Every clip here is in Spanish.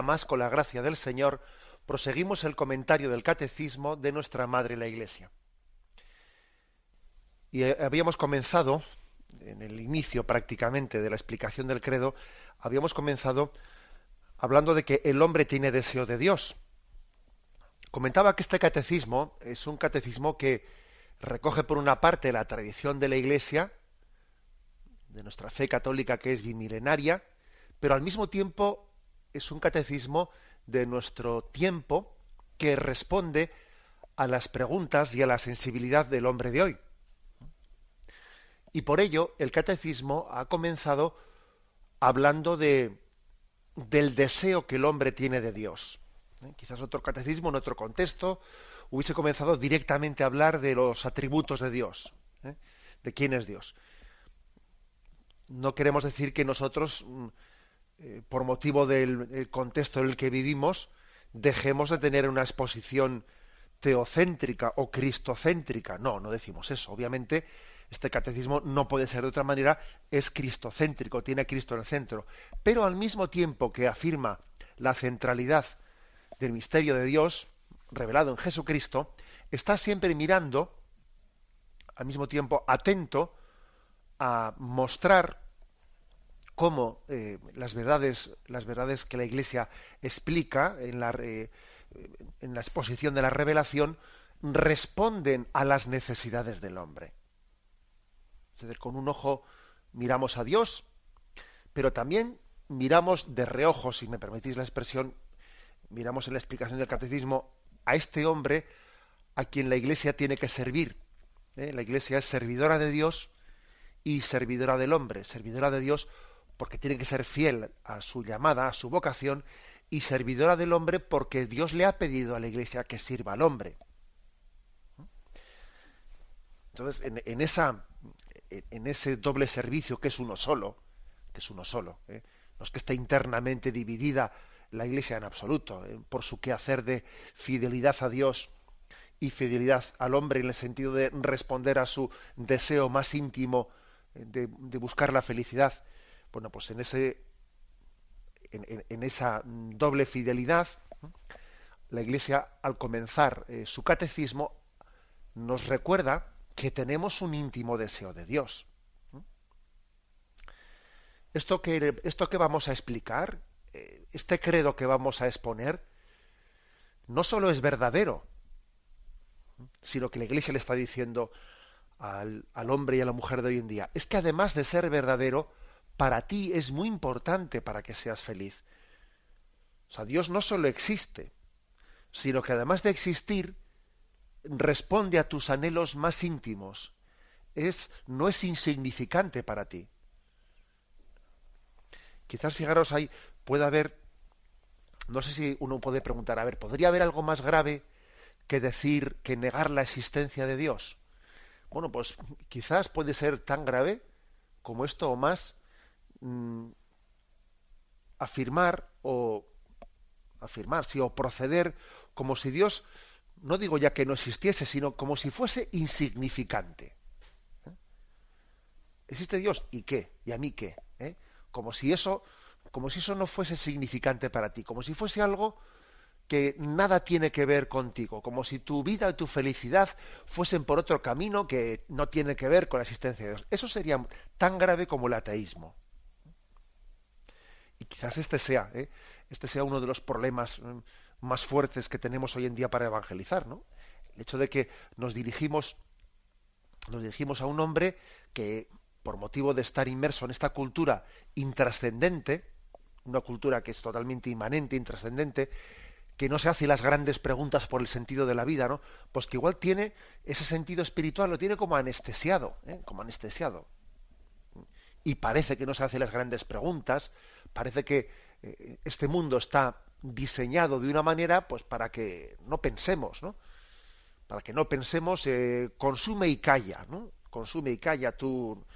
Más con la gracia del Señor, proseguimos el comentario del Catecismo de nuestra Madre la Iglesia. Y habíamos comenzado, en el inicio prácticamente de la explicación del credo, habíamos comenzado hablando de que el hombre tiene deseo de Dios. Comentaba que este catecismo es un catecismo que recoge por una parte la tradición de la Iglesia, de nuestra fe católica que es bimilenaria, pero al mismo tiempo es un catecismo de nuestro tiempo que responde a las preguntas y a la sensibilidad del hombre de hoy. Y por ello el catecismo ha comenzado hablando del deseo que el hombre tiene de Dios. Quizás otro catecismo en otro contexto hubiese comenzado directamente a hablar de los atributos de Dios, de quién es Dios. No queremos decir que nosotros, por motivo del contexto en el que vivimos, dejemos de tener una exposición teocéntrica o cristocéntrica. No, no decimos eso. Obviamente, este catecismo no puede ser de otra manera, es cristocéntrico, tiene a Cristo en el centro. Pero al mismo tiempo que afirma la centralidad del misterio de Dios, revelado en Jesucristo, está siempre mirando, al mismo tiempo atento, a mostrar cómo las verdades que la Iglesia explica en la exposición de la revelación responden a las necesidades del hombre. Es decir, con un ojo miramos a Dios, pero también miramos de reojo, si me permitís la expresión, miramos en la explicación del catecismo a este hombre a quien la Iglesia tiene que servir. La Iglesia es servidora de Dios y servidora del hombre, servidora de Dios porque tiene que ser fiel a su llamada, a su vocación, y servidora del hombre porque Dios le ha pedido a la Iglesia que sirva al hombre. Entonces, en ese doble servicio que es uno solo, no es que esté internamente dividida la Iglesia en absoluto, por su quehacer de fidelidad a Dios y fidelidad al hombre en el sentido de responder a su deseo más íntimo de buscar la felicidad. Bueno, pues en esa doble fidelidad, la Iglesia, al comenzar su catecismo, nos recuerda que tenemos un íntimo deseo de Dios. Esto que vamos a explicar, este credo que vamos a exponer, no solo es verdadero, sino que la Iglesia le está diciendo al hombre y a la mujer de hoy en día, es que además de ser verdadero, para ti es muy importante para que seas feliz. O sea, Dios no solo existe, sino que además de existir, responde a tus anhelos más íntimos. No es insignificante para ti. Quizás, fijaros, ahí puede haber, no sé si uno puede preguntar, a ver, ¿podría haber algo más grave que decir, que negar la existencia de Dios? Bueno, pues quizás puede ser tan grave como esto o más, afirmar, sí, o proceder como si Dios, no digo ya que no existiese, sino como si fuese insignificante. ¿Existe Dios? ¿Y qué? ¿Y a mí qué? Como si eso no fuese significante para ti, como si fuese algo que nada tiene que ver contigo, como si tu vida y tu felicidad fuesen por otro camino que no tiene que ver con la existencia de Dios. Eso sería tan grave como el ateísmo. Y quizás este sea uno de los problemas más fuertes que tenemos hoy en día para evangelizar, ¿no? El hecho de que nos dirigimos a un hombre que, por motivo de estar inmerso en esta cultura intrascendente, una cultura que es totalmente inmanente, intrascendente, que no se hace las grandes preguntas por el sentido de la vida, ¿no? Pues que igual tiene ese sentido espiritual, lo tiene como anestesiado, como anestesiado. Y parece que no se hace las grandes preguntas, parece que este mundo está diseñado de una manera, pues para que no pensemos, ¿no? Para que no pensemos, consume y calla, ¿no? Consume y calla, tú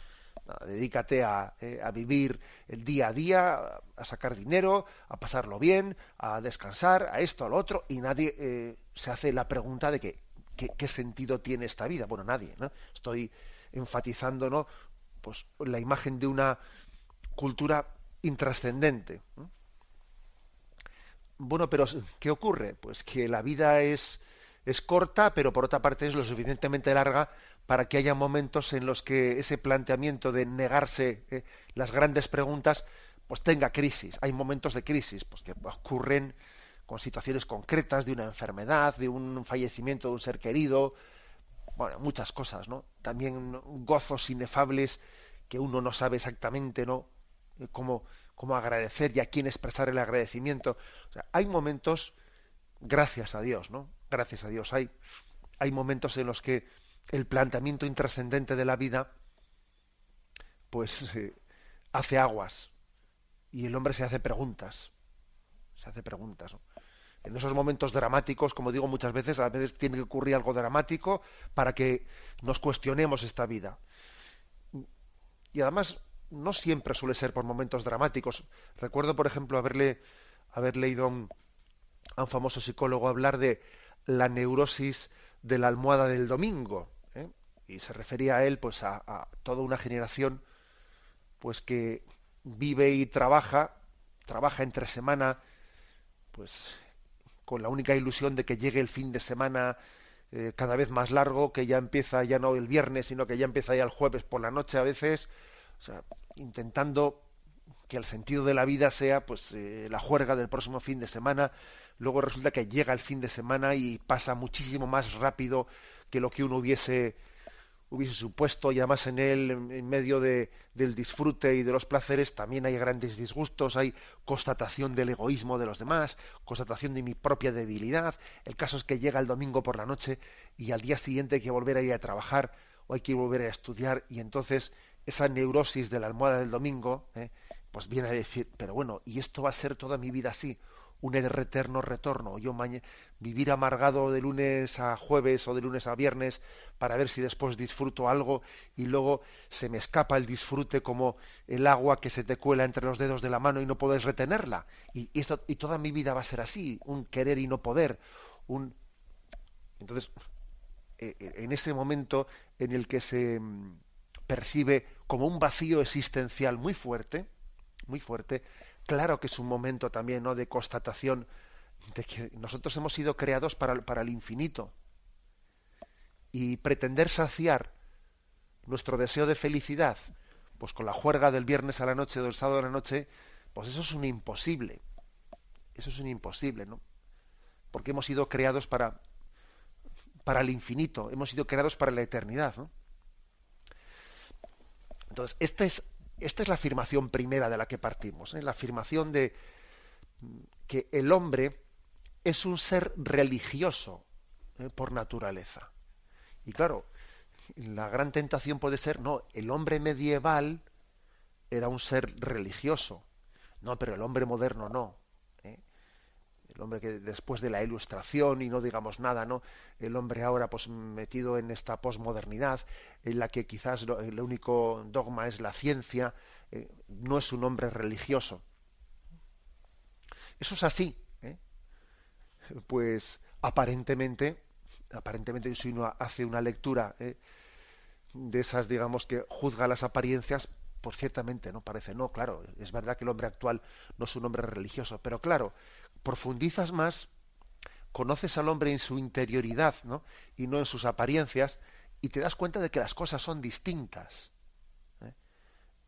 dedícate a vivir el día a día, a sacar dinero, a pasarlo bien, a descansar, a esto, a lo otro, y nadie se hace la pregunta de qué sentido tiene esta vida. Bueno, nadie, ¿no? Estoy enfatizando, ¿no? Pues la imagen de una cultura intrascendente, ¿no? Bueno, pero ¿qué ocurre? Pues que la vida es corta, pero por otra parte es lo suficientemente larga para que haya momentos en los que ese planteamiento de negarse las grandes preguntas, pues tenga crisis. Hay momentos de crisis, pues que ocurren con situaciones concretas de una enfermedad, de un fallecimiento de un ser querido, bueno, muchas cosas, ¿no? También gozos inefables que uno no sabe exactamente, ¿no? Cómo, cómo agradecer y a quién expresar el agradecimiento. O sea, hay momentos, gracias a Dios, ¿no? Gracias a Dios, hay momentos en los que el planteamiento intrascendente de la vida, pues, hace aguas y el hombre se hace preguntas, ¿no? En esos momentos dramáticos, como digo muchas veces, a veces tiene que ocurrir algo dramático para que nos cuestionemos esta vida. Y además, no siempre suele ser por momentos dramáticos. Recuerdo, por ejemplo, haber leído a un famoso psicólogo hablar de la neurosis de la almohada del domingo, ¿eh? Y se refería a él, pues, a toda una generación, pues, que vive y trabaja entre semana, pues, con la única ilusión de que llegue el fin de semana cada vez más largo, que ya empieza ya no el viernes, sino que ya empieza ya el jueves por la noche a veces, o sea, intentando que el sentido de la vida sea pues la juerga del próximo fin de semana. Luego resulta que llega el fin de semana y pasa muchísimo más rápido que lo que uno hubiese supuesto, y además en él, en medio del disfrute y de los placeres, también hay grandes disgustos, hay constatación del egoísmo de los demás, constatación de mi propia debilidad. El caso es que llega el domingo por la noche y al día siguiente hay que volver a ir a trabajar o hay que volver a estudiar, y entonces esa neurosis de la almohada del domingo, pues viene a decir, pero bueno, ¿y esto va a ser toda mi vida así? Un eterno retorno, vivir amargado de lunes a jueves o de lunes a viernes para ver si después disfruto algo y luego se me escapa el disfrute como el agua que se te cuela entre los dedos de la mano y no puedes retenerla. Y toda mi vida va a ser así, un querer y no poder. Entonces, en ese momento en el que se percibe como un vacío existencial muy fuerte, claro que es un momento también, ¿no?, de constatación de que nosotros hemos sido creados para el infinito, y pretender saciar nuestro deseo de felicidad pues con la juerga del viernes a la noche o del sábado a la noche, pues eso es un imposible, ¿no? Porque hemos sido creados para el infinito, hemos sido creados para la eternidad, ¿no? Entonces, esta es la afirmación primera de la que partimos, ¿eh? La afirmación de que el hombre es un ser religioso, por naturaleza. Y claro, la gran tentación puede ser, no, el hombre medieval era un ser religioso. No, pero el hombre moderno no. ¿Eh? El hombre que después de la Ilustración y no digamos nada, ¿no? El hombre ahora pues metido en esta posmodernidad en la que quizás el único dogma es la ciencia, no es un hombre religioso. Eso es así, ¿eh? Pues aparentemente si uno hace una lectura de esas, digamos, que juzga las apariencias, pues ciertamente no parece, no, claro, es verdad que el hombre actual no es un hombre religioso, pero claro, profundizas más, conoces al hombre en su interioridad, ¿no?, y no en sus apariencias, y te das cuenta de que las cosas son distintas, ¿eh?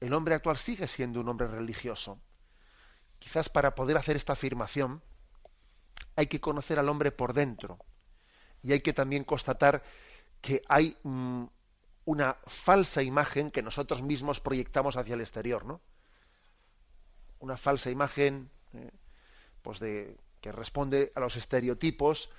El hombre actual sigue siendo un hombre religioso. Quizás para poder hacer esta afirmación hay que conocer al hombre por dentro, y hay que también constatar que hay una falsa imagen que nosotros mismos proyectamos hacia el exterior, ¿no? Una falsa imagen, pues de que responde a los estereotipos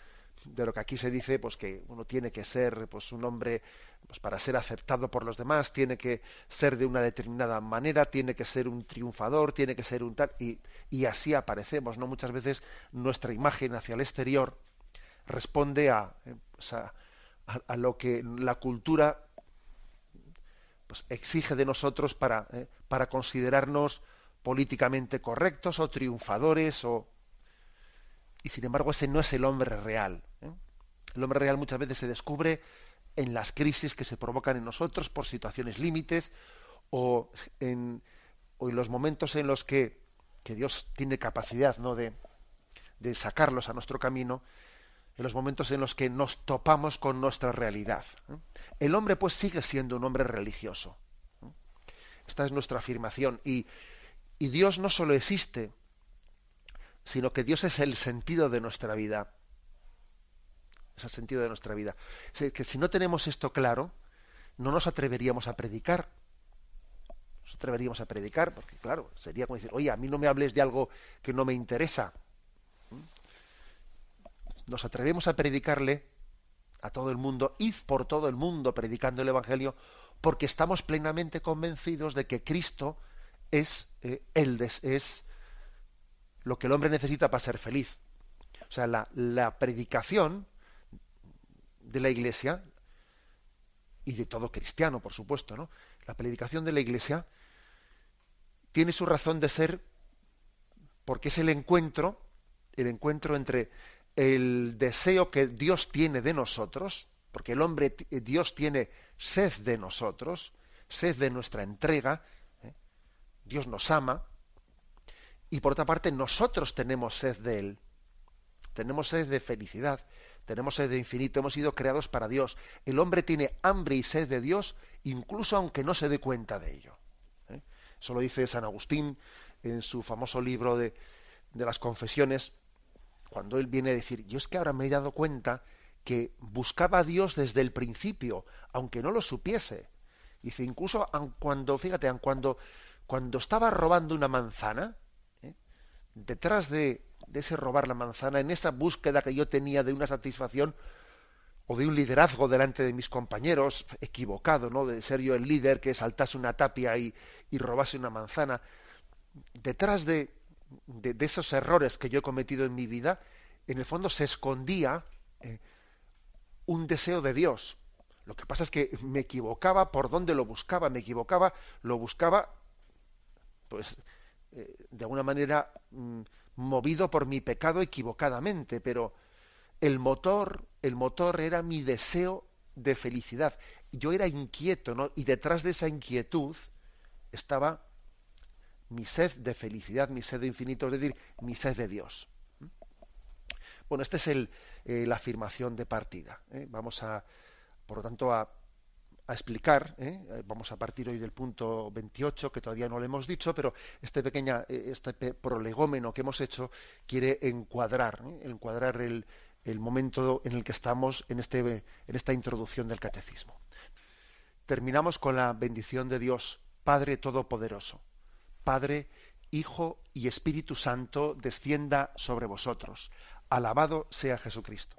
de lo que aquí se dice, pues que uno tiene que ser pues un hombre, pues para ser aceptado por los demás tiene que ser de una determinada manera, tiene que ser un triunfador, tiene que ser un tal, y así aparecemos, ¿no? Muchas veces nuestra imagen hacia el exterior responde pues a lo que la cultura pues exige de nosotros para considerarnos políticamente correctos o triunfadores, y sin embargo ese no es el hombre real, ¿eh? El hombre real muchas veces se descubre en las crisis que se provocan en nosotros por situaciones límites, o en, o en los momentos en los que Dios tiene capacidad, ¿no?, de de sacarlos a nuestro camino en los momentos en los que nos topamos con nuestra realidad. El hombre pues sigue siendo un hombre religioso. Esta es nuestra afirmación. Y Dios no solo existe, sino que Dios es el sentido de nuestra vida. Es el sentido de nuestra vida. Que si no tenemos esto claro, no nos atreveríamos a predicar. Nos atreveríamos a predicar, porque claro, sería como decir, oye, a mí no me hables de algo que no me interesa. Nos atrevemos a predicarle a todo el mundo, id por todo el mundo predicando el Evangelio, porque estamos plenamente convencidos de que Cristo es lo que el hombre necesita para ser feliz. O sea, la predicación de la Iglesia, y de todo cristiano, por supuesto, ¿no? La predicación de la Iglesia tiene su razón de ser porque es el encuentro entre el deseo que Dios tiene de nosotros, porque el hombre, Dios tiene sed de nosotros, sed de nuestra entrega, Dios nos ama, y por otra parte nosotros tenemos sed de Él, tenemos sed de felicidad, tenemos sed de infinito, hemos sido creados para Dios. El hombre tiene hambre y sed de Dios, incluso aunque no se dé cuenta de ello. Eso lo dice San Agustín en su famoso libro de las Confesiones, cuando él viene a decir, yo es que ahora me he dado cuenta que buscaba a Dios desde el principio, aunque no lo supiese. Dice, incluso cuando estaba robando una manzana, detrás de ese robar la manzana, en esa búsqueda que yo tenía de una satisfacción o de un liderazgo delante de mis compañeros, equivocado, ¿no? De ser yo el líder que saltase una tapia y robase una manzana, detrás de esos errores que yo he cometido en mi vida, en el fondo se escondía un deseo de Dios. Lo que pasa es que me equivocaba por dónde lo buscaba, lo buscaba, pues, de alguna manera movido por mi pecado equivocadamente, pero el motor era mi deseo de felicidad. Yo era inquieto, ¿no? Y detrás de esa inquietud estaba mi sed de felicidad, mi sed de infinito, es decir, mi sed de Dios. Bueno, esta es la afirmación de partida. Vamos por lo tanto, a explicar, vamos a partir hoy del punto 28, que todavía no lo hemos dicho, pero este prolegómeno que hemos hecho quiere encuadrar el momento en el que estamos en esta introducción del catecismo. Terminamos con la bendición de Dios, Padre Todopoderoso. Padre, Hijo y Espíritu Santo, descienda sobre vosotros. Alabado sea Jesucristo.